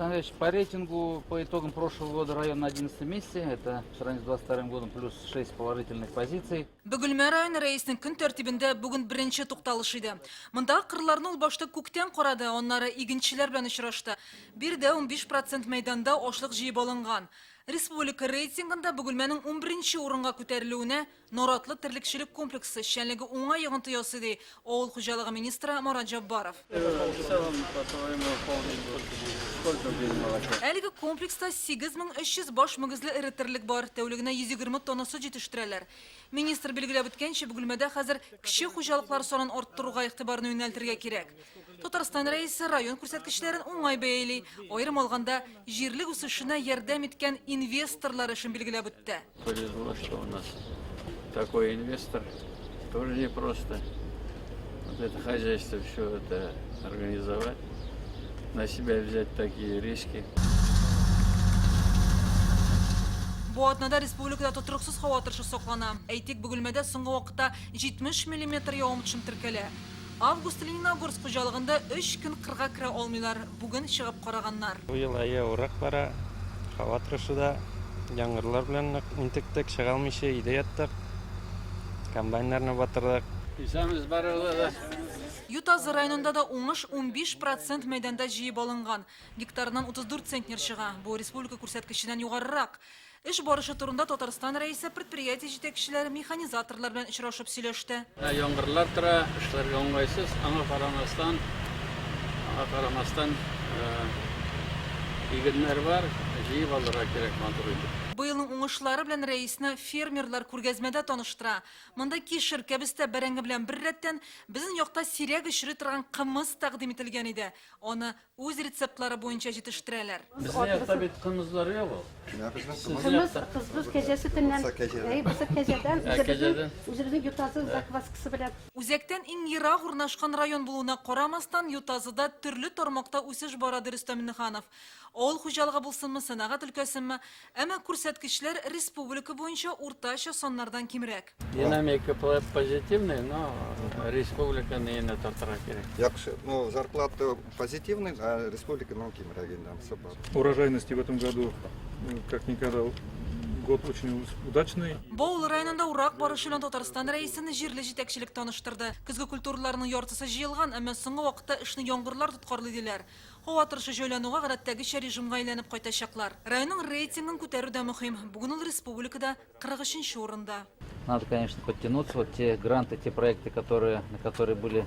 Александр Ильич, по рейтингу, по итогам прошлого года район на 11 месте. Это в сравнении с 22 годом плюс 6 положительных позиций. Бөгілме район рейсінің күн тәртібінде бүгін бірінші тоқталыш еді. Мұндағы қырларны ул башта көктен қорады, оннары игенчілер белән очрашты. Бирдә 15% мәйданда ашлык җыеп алынган. Республика рейтингында Бөгелмәнең 11нче урынга күтәрелүенә Норатлы терлekçilik комплексы эшчәнлеге уңай йогынты ясады, авыл хуҗалыгы министры Марат Жаббаров. Әлеге комплекста 8300 баш мөгезле эре терлек бар, тәүлегенә 120 тонна сөт җитештерәләр. Министр билгеләп үткәнчә, Бөгелмәдә хәзер кече хуҗалыклар санын арттыруга игътибарны юнәлтергә кирәк. Татарстан рәисе район күрсәткечләрен уңай бәяли, аерым алганда җирлек үсешенә ярдәм иткән инвесторлар эшен билгеләп үтте. Повезло, что у нас такой инвестор, тоже непросто. Вот это хозяйство, все это организовать, на себя взять такие риски. Бу атнада республикада тотрыксыз һава торышы саклана. Әйтик, Бөгелмәдә соңгы вакытта 70 мм явым-төшем теркәлә. Август Лениногорск хуҗалыгында 3 көн кырга керә алмыйлар. Бүген чыгып караганнар. Бу ел урак бара, һава торышы да яңгырлар белән интектек чыга алмыйча өйдә яттык. Комбайннарны батырдык. Исәмез барыгыз. Ютазы районында да уңыш 15% мәйданда җыеп алынган. Гектарыннан 34 центнер чыга. Бу республика күрсәткеченнән югарырак. Эш барышы турында Татарстан рәисе предприятие җитәкчеләре, механизаторлар белән очрашып сөйләште. Яңгырлар тора, эшләргә уңайсыз, аңа карамастан игеннәр бар, җыеп алырга кирәк матур итеп. Быелның уңышлары белән рәисне фермерлар күргәзмәдә таныштыра. Монда кишер, кәбестә бәрәңге белән бер рәттән безнең якта сирәк очрый торган кымыз тәкъдим ителгән иде. Аны үз рецептлары буенча җитештерәләр. Безнең якта бит кымызлар юк. Кызбыз кәҗәсетеннән, без кәҗәдән үзебезнең ютазы закваскасы белән. Үзәктән иң ерак урнашкан район булуына карамастан, Ютазыда төрле тармакта үсеш бара, Рөстәм Миннеханов. Авыл хуҗалыгы булсынмы, сәнәгать өлкәсенме, әмма күрсәткечләр республика буенча уртача саннардан кимрәк. Динамика позитивная, но республика не тартыра кирәк. Яхшы. Ну, зарплата позитивная, а республика кимрәгеннән собак. Урожайности в этом году как никогда год очень удачный. Баул районында урак барышы белән Татарстан рәисен җирле җитәкчелек таныштырды. Көзге культураларның яртысы җыелган, әмма соңгы вакытта эшне яңгырлар тоткарлый диләр. Һава торышы җайлануга гадәттәгечә режимга әйләнеп кайтачаклар. Районның рейтингын күтәрү дә мөһим. Бүген ул республикада 43нче урында. Надо, конечно, подтянуться. Вот те гранты, те проекты, на которые были...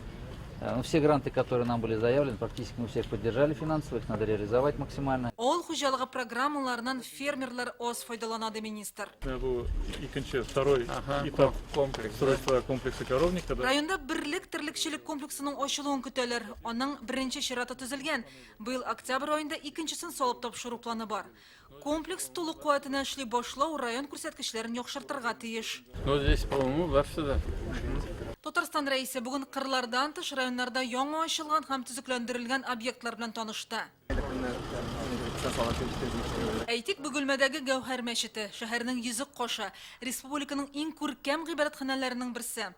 все гранты, которые нам были заявлены, практически мы всех поддержали финансово, их надо реализовать максимально. Авыл хуҗалыгы программаларынан фермерлар аз файдаланады, министр. Был второй этап строительства комплекса коровника. Районда берлек терлekçilik комплексының ачылуын көтәләр. Аның беренче чираты төзелгән. Быел октябрь аенда икенчесен салып тапшыру планы бар. Комплекс тулы куәтенә эшли башлау район күрсәткечләрен яхшыртырга тиеш. Ну, здесь, по-моему, барсы. Татарстан рәисе бүген кырлардан тыш районнарда яңа ачылган һәм төзекләндерелгән объектлар белән танышты. Әйтик, Бөгелмәдәге Гәүһәр мәчете, шәһәрнең йөзек кашы, республиканың иң күркәм гыйбадәтханәләренең берсе.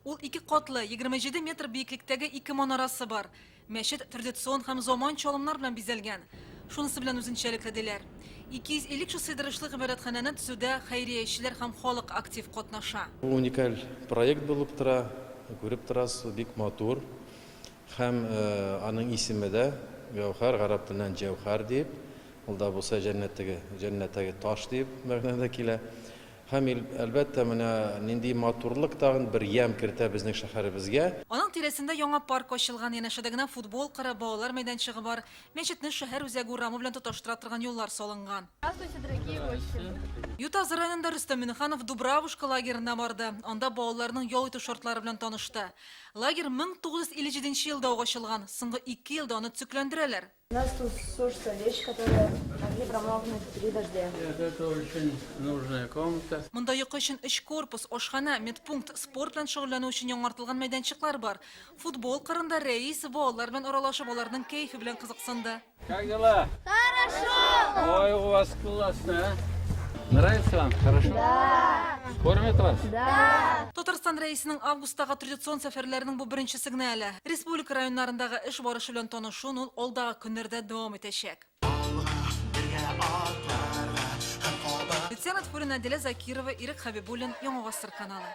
Ул 2 катлы, 27 метр биеклектәге 2 манарасы бар. Мәчет традицион һәм заманча алымнар белән бизәлгән. Шунысы белән үзенчәлекле диләр. 250 кеше сыйдырышлы гыйбадәтханәне төзүдә хәйриячеләр һәм халык актив катнаша. Уникаль проект булып тора, күреп торасыз, бик матур. Һәм аның исеме дә Гәүһәр, гарәп теленнән Җәүһәр дип, ул да булса җәннәттәге таш дип мәгънәдә килә. Һәм әлбәттә менә нинди матурлык тагын бер ям кертә безнең шәһәребезгә. Аның тирәсендә яңа парк ачылган, янәшәдә генә футбол, карабалалар мәйданчыгы бар. Мәчетне шәһәр үзәге урамы белән тоташтыра торган юллар салынган. Здравствуйте, дорогие гости. Ютазы районында Рөстәм Миннеханов Дубравушка лагерына барды. Анда балаларның ял итү шартлары белән танышты. Лагерь 1957 елда ачылган. Соңгы 2 елда аны төзекләндерәләр. У нас тут сушится вещи, которые могли промокнуть при дожде. Это очень нужная комната. Монда йокы өчен 3 корпус, ашхана, медпункт, спорт белән шөгыльләнү өчен яңартылган мәйданчыклар бар. Футбол кырында рәис балалар белән аралашып аларның кайфы белән кызыксынды. Как дела? Хорошо! Ой, у вас классно, а? Нравится вам? Хорошо? Да! Кормят вас? Да! Татарстан рәисенең августагы традицион сәфәрләренең бу беренчесе генә әле. Республика районнарындагы эш барышы белән танышуын ул алдагы көннәрдә дәвам итәчәк. Кристиана Тфулина, Аделя Закирова, Ирик Хабибулин, Яңа Гасыр каналы.